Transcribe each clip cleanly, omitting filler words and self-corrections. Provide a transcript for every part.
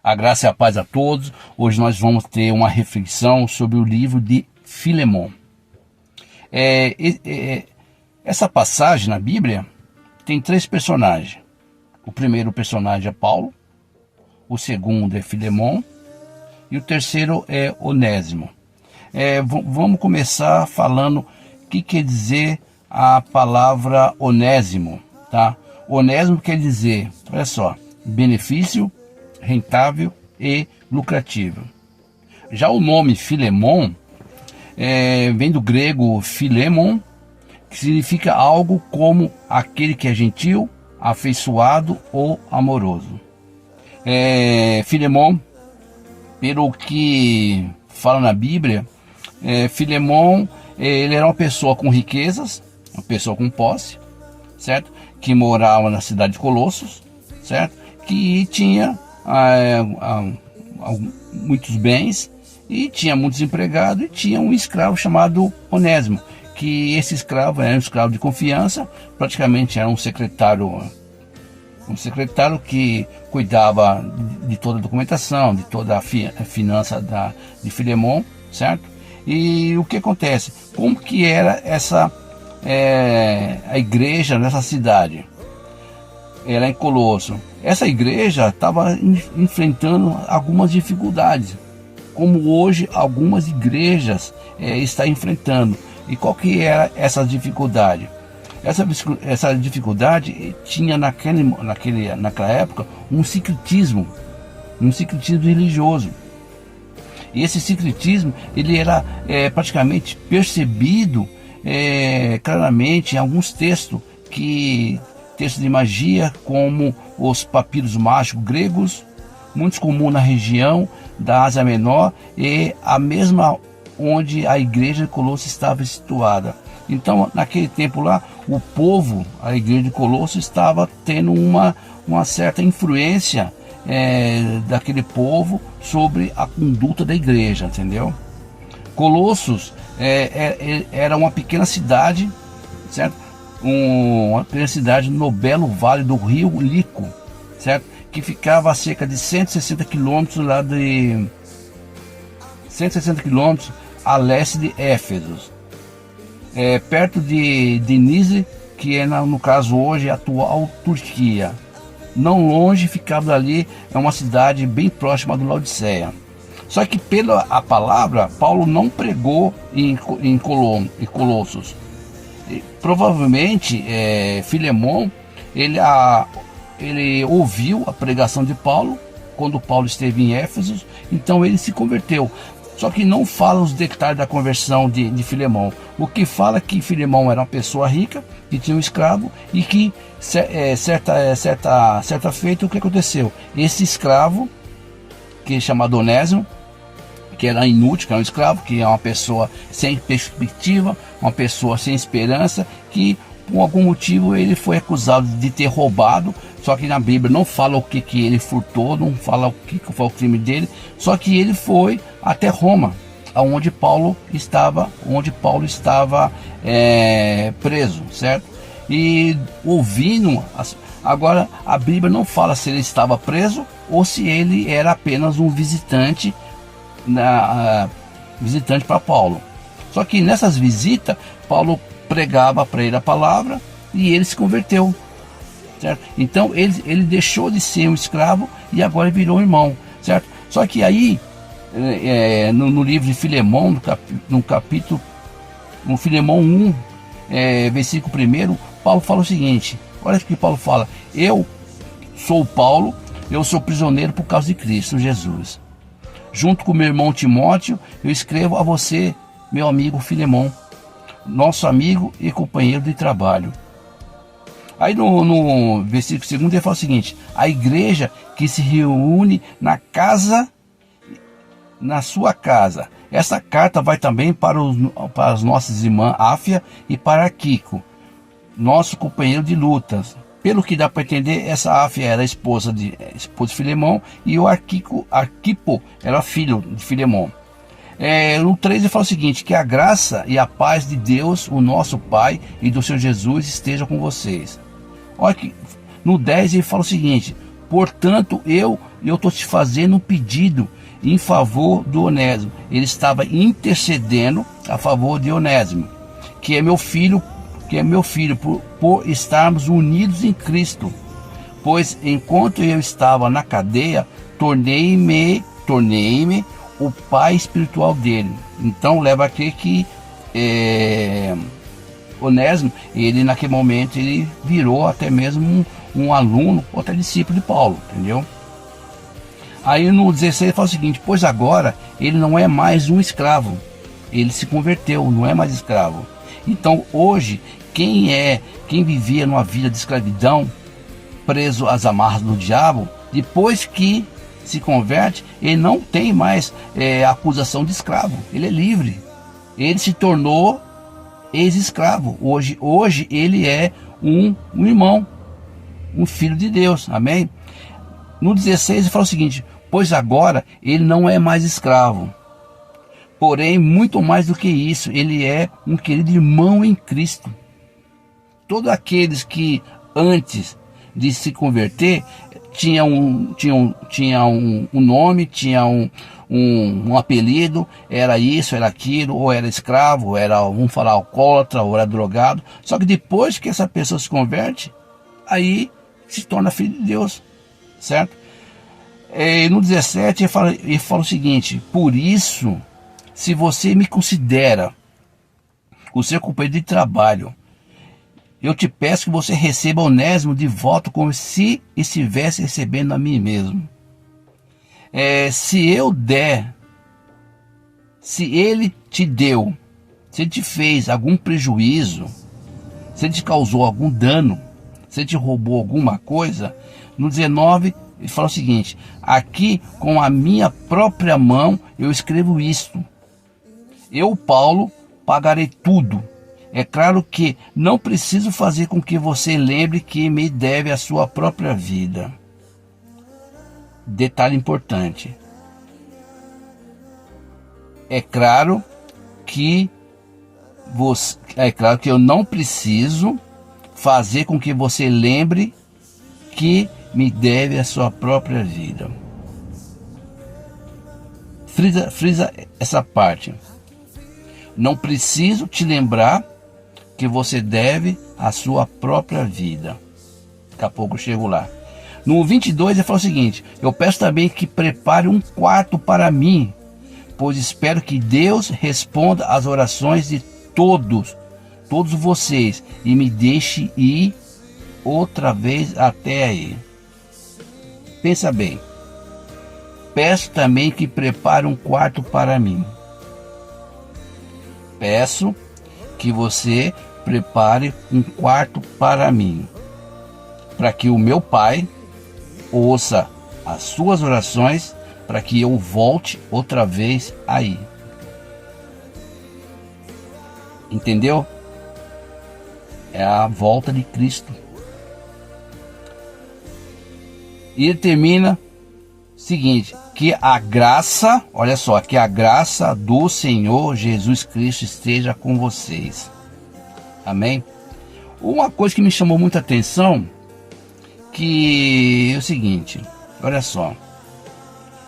A graça e a paz a todos. Hoje nós vamos ter uma reflexão sobre o livro de Filemão. Essa passagem na Bíblia tem 3 personagens. O primeiro personagem é Paulo, o segundo é Filemão e o terceiro é Onésimo. Vamos começar falando o que quer dizer a palavra Onésimo, tá? Onésimo quer dizer, olha só, benefício, rentável e lucrativo. Já o nome Filemão vem do grego philemon, que significa algo como aquele que é gentil, afeiçoado ou amoroso. Filemão, pelo que fala na Bíblia, Filemão, ele era uma pessoa com riquezas, uma pessoa com posse, certo? Que morava na cidade de Colossos, certo? Que tinha muitos bens e tinha muitos empregados e tinha um escravo chamado Onésimo, que esse escravo era um escravo de confiança, praticamente era um secretário que cuidava de toda a documentação, de toda a finança de Filemão, certo? E o que acontece? Como que era a igreja nessa cidade? Era em Colosso. Essa igreja estava enfrentando algumas dificuldades, como hoje algumas igrejas estão enfrentando. E qual que era essa dificuldade? Essa dificuldade tinha naquela época um sincretismo religioso. E esse sincretismo ele era praticamente percebido claramente em alguns textos de magia, como os papiros mágicos gregos, muito comum na região da Ásia Menor e a mesma onde a igreja de Colosso estava situada. Então, naquele tempo lá, o povo, a igreja de Colosso, estava tendo uma certa influência daquele povo sobre a conduta da igreja, entendeu? Colossos era uma pequena cidade, certo? Uma pequena cidade no belo vale do rio Lico, certo? Que ficava a cerca de 160 quilômetros a leste de Éfeso, perto de Denise, que é no caso hoje a atual Turquia. Não longe ficava dali, é uma cidade bem próxima do Laodiceia. Só que pela a palavra, Paulo não pregou em Colossos. Provavelmente Filemão ele ouviu a pregação de Paulo quando Paulo esteve em Éfeso, então ele se converteu. Só que não fala os detalhes da conversão de Filemão. O que fala é que Filemão era uma pessoa rica, que tinha um escravo, e que certa feita, o que aconteceu? Esse escravo, que é chamado Onésimo, que era inútil, que era um escravo, que é uma pessoa sem perspectiva, uma pessoa sem esperança, que por algum motivo ele foi acusado de ter roubado. Só que na Bíblia não fala o que ele furtou, não fala o que foi o crime dele. Só que ele foi até Roma, onde Paulo estava preso, certo? E ouvindo, agora a Bíblia não fala se ele estava preso ou se ele era apenas um visitante para Paulo. Só que nessas visitas, Paulo pregava para ele a palavra e ele se converteu, certo? Então ele deixou de ser um escravo e agora virou um irmão, certo? Só que aí no livro de Filemão, no Filemão 1, versículo 1, Paulo fala o seguinte: olha o que Paulo fala: eu sou Paulo, eu sou prisioneiro por causa de Cristo Jesus. Junto com meu irmão Timóteo, eu escrevo a você, meu amigo Filemão, nosso amigo e companheiro de trabalho. Aí no versículo 2 ele fala o seguinte: a igreja que se reúne na sua casa. Essa carta vai também para as nossas irmãs Áfia e para Arquipo, nosso companheiro de lutas. Pelo que dá para entender, essa Áfia era esposa de Filemão e o Arquipo era filho de Filemão. No 3 ele fala o seguinte: que a graça e a paz de Deus, o nosso Pai, e do Senhor Jesus estejam com vocês. Olha que no 10 ele fala o seguinte: Portanto, eu estou te fazendo um pedido em favor do Onésimo. Ele estava intercedendo a favor de Onésimo, que é meu filho, por estarmos unidos em Cristo. Pois enquanto eu estava na cadeia, tornei-me o pai espiritual dele. Então leva a crer que Onésimo, ele naquele momento ele virou até mesmo um aluno, ou até discípulo de Paulo, entendeu? Aí no 16 ele fala o seguinte: pois agora ele não é mais um escravo, ele se converteu, não é mais escravo. Então hoje, quem vivia numa vida de escravidão, preso às amarras do diabo, depois que se converte, ele não tem mais acusação de escravo, ele é livre, ele se tornou ex-escravo. Hoje ele é um irmão, um filho de Deus, amém? No 16 ele fala o seguinte: pois agora ele não é mais escravo, porém muito mais do que isso, ele é um querido irmão em Cristo. Todos aqueles que antes de se converter tinha um nome, tinha um apelido, era isso, era aquilo, ou era escravo, ou era, vamos falar, alcoólatra, ou era drogado. Só que depois que essa pessoa se converte, aí se torna filho de Deus, certo? No 17 ele fala o seguinte: por isso, se você me considera o seu companheiro de trabalho, eu te peço que você receba Onésimo de volta como se estivesse recebendo a mim mesmo. Se eu der, se ele te deu, se ele te fez algum prejuízo, se ele te causou algum dano, se ele te roubou alguma coisa, no 19 ele fala o seguinte: aqui com a minha própria mão eu escrevo isto. Eu, Paulo, pagarei tudo. É claro que não preciso fazer com que você lembre que me deve a sua própria vida. Detalhe importante. É claro que eu não preciso fazer com que você lembre que me deve a sua própria vida. Frisa essa parte. Não preciso te lembrar que você deve a sua própria vida. Daqui a pouco eu chego lá. No 22 ele fala o seguinte: eu peço também que prepare um quarto para mim, pois espero que Deus responda às orações de todos vocês e me deixe ir outra vez até aí. Pensa bem. Peço também que prepare um quarto para mim. Peço que você prepare um quarto para mim, para que o meu Pai ouça as suas orações, para que eu volte outra vez aí. Entendeu? É a volta de Cristo. E ele termina o seguinte: que a graça, olha só, que a graça do Senhor Jesus Cristo esteja com vocês. Amém? Uma coisa que me chamou muita atenção, que é o seguinte, olha só,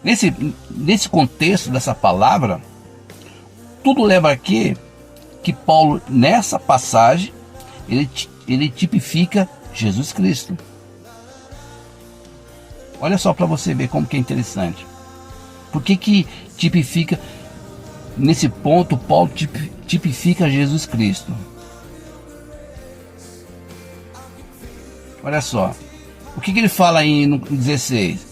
nesse contexto dessa palavra, tudo leva aqui que Paulo, nessa passagem, ele tipifica Jesus Cristo. Olha só para você ver como que é interessante. Por que tipifica, nesse ponto, Paulo tipifica Jesus Cristo? Olha só, o que ele fala aí no 16?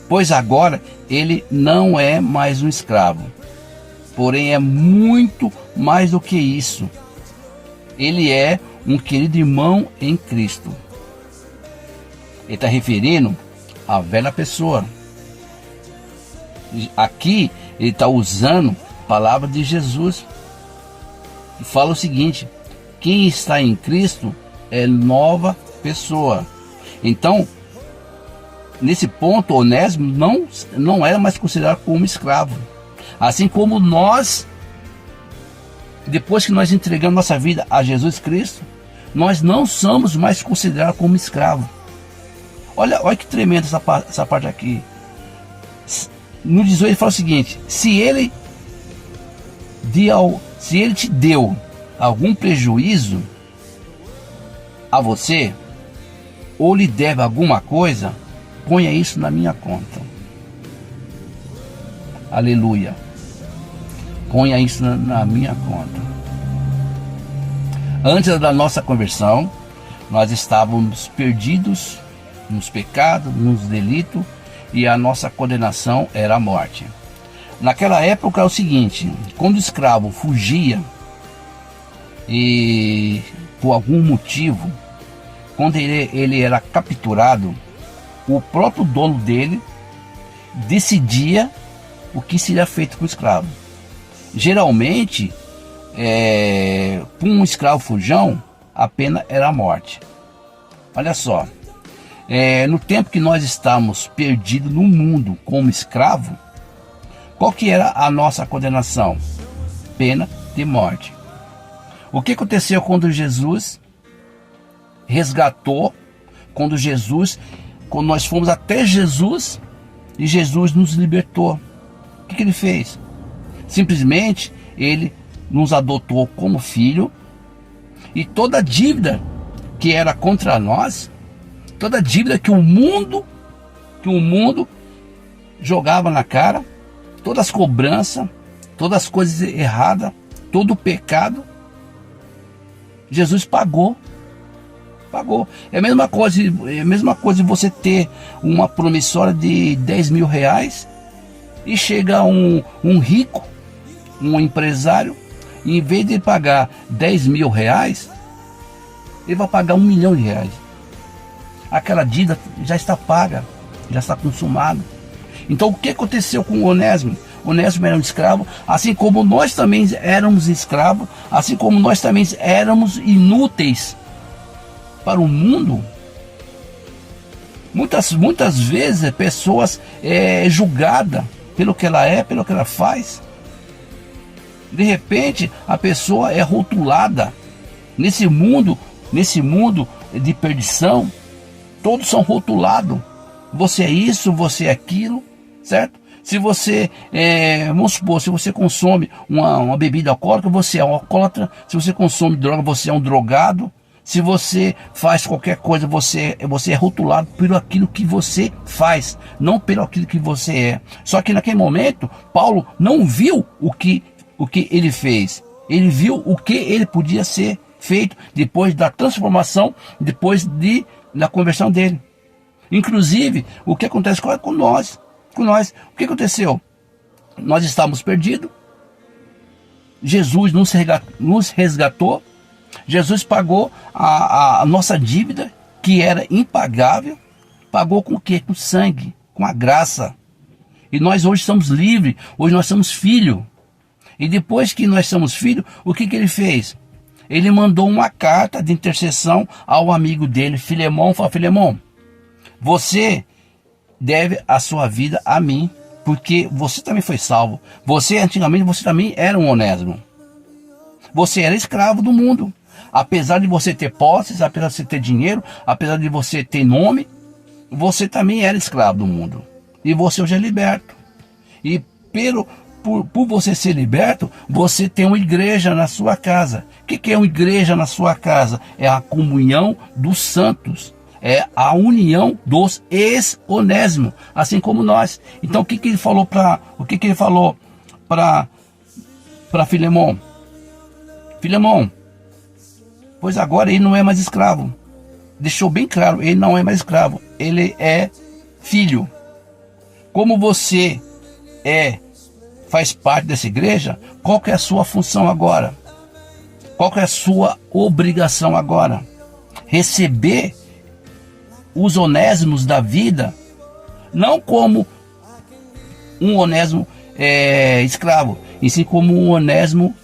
Pois agora ele não é mais um escravo, porém é muito mais do que isso. Ele é um querido irmão em Cristo. Ele está referindo à velha pessoa. Aqui ele está usando a palavra de Jesus e fala o seguinte: quem está em Cristo é nova pessoa. Então, nesse ponto, Onésimo não era mais considerado como escravo. Assim como nós, depois que nós entregamos nossa vida a Jesus Cristo, nós não somos mais considerados como escravo. Olha que tremendo essa parte aqui. No 18 ele fala o seguinte: se ele te deu algum prejuízo a você, ou lhe deve alguma coisa, ponha isso na minha conta. Aleluia. Ponha isso na minha conta. Antes da nossa conversão, nós estávamos perdidos nos pecados, nos delitos, e a nossa condenação era a morte. Naquela época é o seguinte: quando o escravo fugia e por algum motivo, quando ele era capturado, o próprio dono dele decidia o que seria feito com o escravo. Geralmente, para um escravo fujão, a pena era a morte. Olha só, no tempo que nós estávamos perdidos no mundo como escravo, qual que era a nossa condenação? Pena de morte. O que aconteceu quando Jesus resgatou, quando nós fomos até Jesus e Jesus nos libertou? O que ele fez? Simplesmente ele nos adotou como filho, e toda dívida que era contra nós, toda dívida que o mundo jogava na cara, todas as cobranças, todas as coisas erradas, todo o pecado, Jesus pagou. É a mesma coisa de você ter uma promissória de 10 mil reais e chega um rico, um empresário, e em vez de pagar 10 mil reais, ele vai pagar 1 milhão de reais. Aquela dívida já está paga, já está consumada. Então o que aconteceu com o Onésimo? Onésimo era um escravo, assim como nós também éramos escravos, assim como nós também éramos inúteis para o mundo. Muitas vezes a pessoa é julgada pelo que ela é, pelo que ela faz. De repente a pessoa é rotulada. Nesse mundo de perdição, todos são rotulados. Você é isso, você é aquilo, certo? Se você, vamos supor, se você consome uma bebida alcoólica, você é um alcoólatra. Se você consome droga, você é um drogado. Se você faz qualquer coisa, você é rotulado pelo aquilo que você faz, não pelo aquilo que você é. Só que naquele momento, Paulo não viu o que ele fez. Ele viu o que ele podia ser feito depois da transformação, depois da conversão dele. Inclusive, o que acontece com nós? O que aconteceu? Nós estávamos perdidos. Jesus nos resgatou. Jesus pagou a nossa dívida, que era impagável. Pagou com o quê? Com sangue, com a graça. E nós hoje somos livres, hoje nós somos filhos. E depois que nós somos filhos, o que ele fez? Ele mandou uma carta de intercessão ao amigo dele, Filemão. Falou: Filemão, você deve a sua vida a mim, porque você também foi salvo. Antigamente, você também era um Onésimo. Você era escravo do mundo. Apesar de você ter posses, apesar de você ter dinheiro, apesar de você ter nome, você também era escravo do mundo. E você hoje é liberto. E por você ser liberto, você tem uma igreja na sua casa. O que é uma igreja na sua casa? É a comunhão dos santos. É a união dos ex-Onésimo, assim como nós. Então o que ele falou para Filemão? Filemão, pois agora ele não é mais escravo. Deixou bem claro, ele não é mais escravo, ele é filho. Como você faz parte dessa igreja, qual que é a sua função agora? Qual que é a sua obrigação agora? Receber os onésimos da vida, não como um onésimo escravo, e sim como um onésimo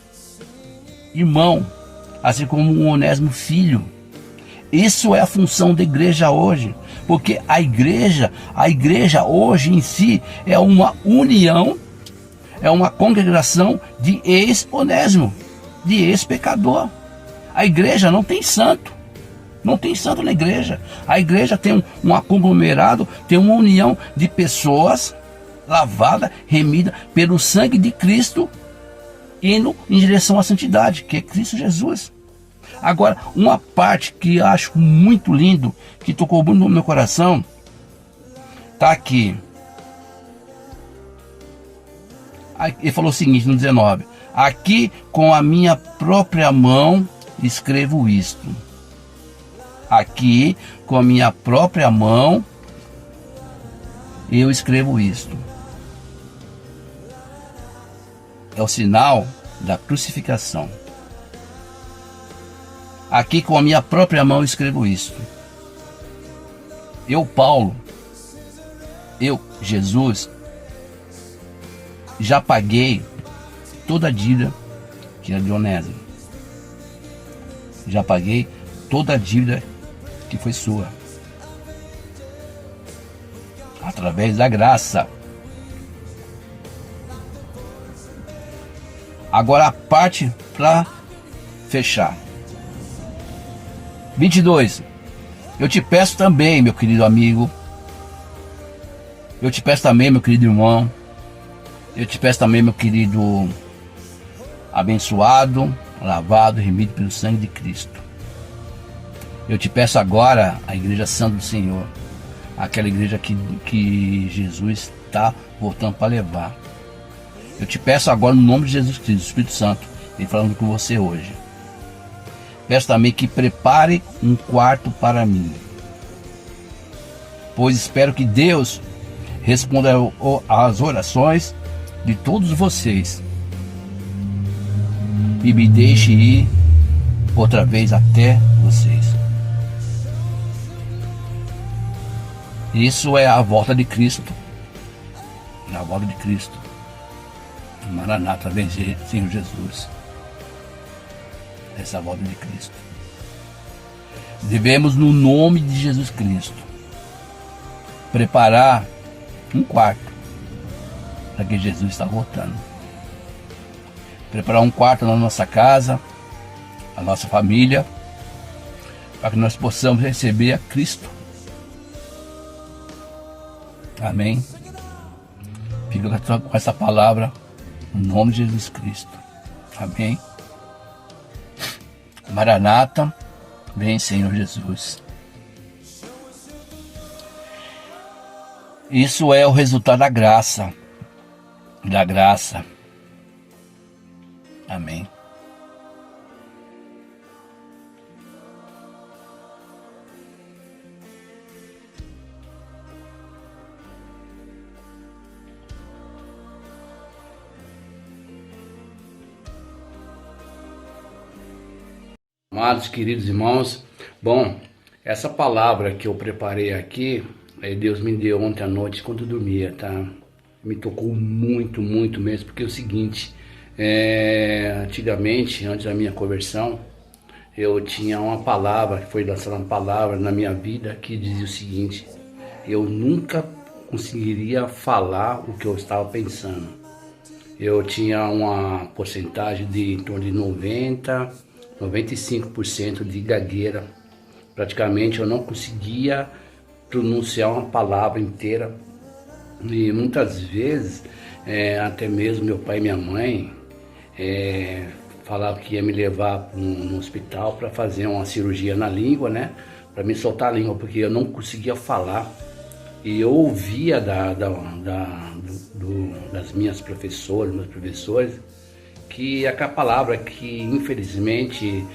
irmão, assim como um onésimo filho. Isso é a função da igreja hoje, porque a igreja hoje em si é uma união, é uma congregação de ex-onésimo, de ex-pecador. A igreja não tem santo. Não tem santo na igreja. A igreja tem um conglomerado, tem uma união de pessoas lavada, remida pelo sangue de Cristo, indo em direção à santidade, que é Cristo Jesus. Agora, uma parte que eu acho muito lindo, que tocou muito no meu coração, está aqui. Ele falou o seguinte no 19: aqui com a minha própria mão escrevo isto. Aqui com a minha própria mão eu escrevo isto. É o sinal da crucificação. Aqui com a minha própria mão escrevo isto. Eu, Paulo, eu, Jesus, já paguei toda a dívida que era de Onésimo. Já paguei toda a dívida que foi sua. Através da graça. Agora a parte para fechar. 22. Eu te peço também, meu querido amigo. Eu te peço também, meu querido irmão. Eu te peço também, meu querido abençoado, lavado e remido pelo sangue de Cristo. Eu te peço agora, a igreja santa do Senhor, aquela igreja que Jesus está voltando para levar. Eu te peço agora, no nome de Jesus Cristo, Espírito Santo, ele falando com você hoje. Peço também que prepare um quarto para mim, pois espero que Deus responda às orações de todos vocês e me deixe ir outra vez até vocês. Isso é a volta de Cristo. É a volta de Cristo. Maranata, vem Senhor Jesus. Essa é a volta de Cristo. Devemos, no nome de Jesus Cristo, preparar um quarto para que Jesus está voltando. Preparar um quarto na nossa casa, a nossa família, para que nós possamos receber a Cristo. Amém. Fica com essa palavra no nome de Jesus Cristo. Amém. Maranata, vem Senhor Jesus. Isso é o resultado da graça. Da graça. Amém. Amados, queridos irmãos, bom, essa palavra que eu preparei aqui, Deus me deu ontem à noite quando eu dormia, tá? Me tocou muito, muito mesmo, porque é o seguinte, antigamente, antes da minha conversão, eu tinha uma palavra, foi lançada uma palavra na minha vida que dizia o seguinte: eu nunca conseguiria falar o que eu estava pensando. Eu tinha uma porcentagem de em torno de 95% de gagueira. Praticamente eu não conseguia pronunciar uma palavra inteira. E muitas vezes, até mesmo meu pai e minha mãe falavam que ia me levar no hospital para fazer uma cirurgia na língua, né? Para me soltar a língua, porque eu não conseguia falar. E eu ouvia das minhas professoras, meus professores, que aquela palavra que infelizmente,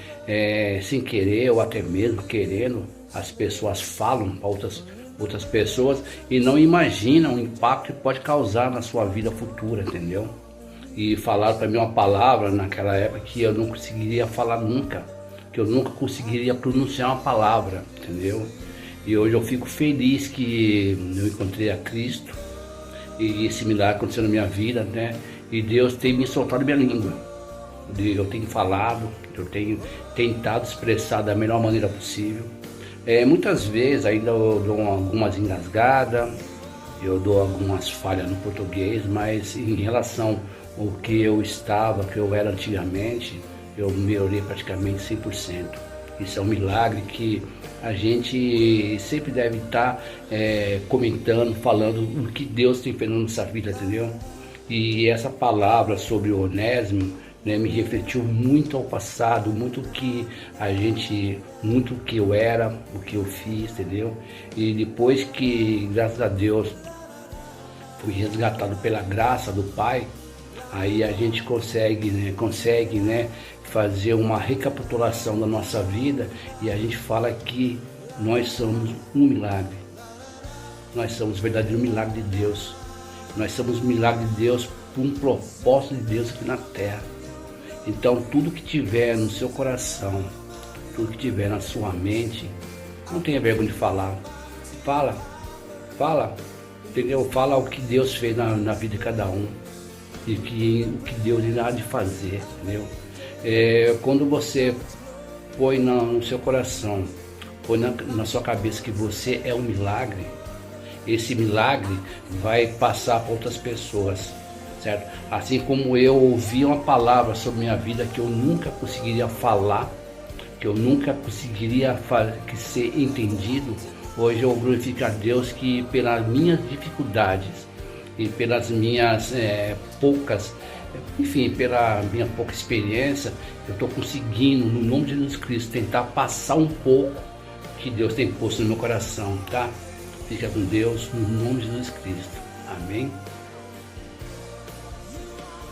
sem querer ou até mesmo querendo, as pessoas falam para outras pessoas e não imaginam o impacto que pode causar na sua vida futura, entendeu? E falaram para mim uma palavra naquela época que eu não conseguiria falar nunca, que eu nunca conseguiria pronunciar uma palavra, entendeu? E hoje eu fico feliz que eu encontrei a Cristo e esse milagre aconteceu na minha vida, né? E Deus tem me soltado minha língua. Eu tenho falado, eu tenho tentado expressar da melhor maneira possível. Muitas vezes ainda eu dou algumas engasgadas, eu dou algumas falhas no português, mas em relação ao que eu era antigamente, eu melhorei praticamente 100%. Isso é um milagre que a gente sempre deve estar comentando, falando o que Deus tem feito na nossa vida, entendeu? E essa palavra sobre o Onésimo, né, me refletiu muito ao passado, muito o que eu era, o que eu fiz, entendeu? E depois que, graças a Deus, fui resgatado pela graça do Pai, aí a gente consegue, né, fazer uma recapitulação da nossa vida e a gente fala que nós somos um milagre. Nós somos o verdadeiro milagre de Deus. Nós somos um milagre de Deus por um propósito de Deus aqui na terra. Então, tudo que tiver no seu coração, tudo que tiver na sua mente, não tenha vergonha de falar. Fala, entendeu? Fala o que Deus fez na vida de cada um e o que Deus irá de fazer, entendeu? Quando você põe no seu coração, põe na sua cabeça que você é um milagre, esse milagre vai passar para outras pessoas, certo? Assim como eu ouvi uma palavra sobre minha vida que eu nunca conseguiria falar, que eu nunca conseguiria ser entendido, hoje eu glorifico a Deus que pelas minhas dificuldades e pelas minhas pela minha pouca experiência, eu estou conseguindo, no nome de Jesus Cristo, tentar passar um pouco que Deus tem posto no meu coração, tá? Fica com Deus, no nome de Jesus Cristo. Amém?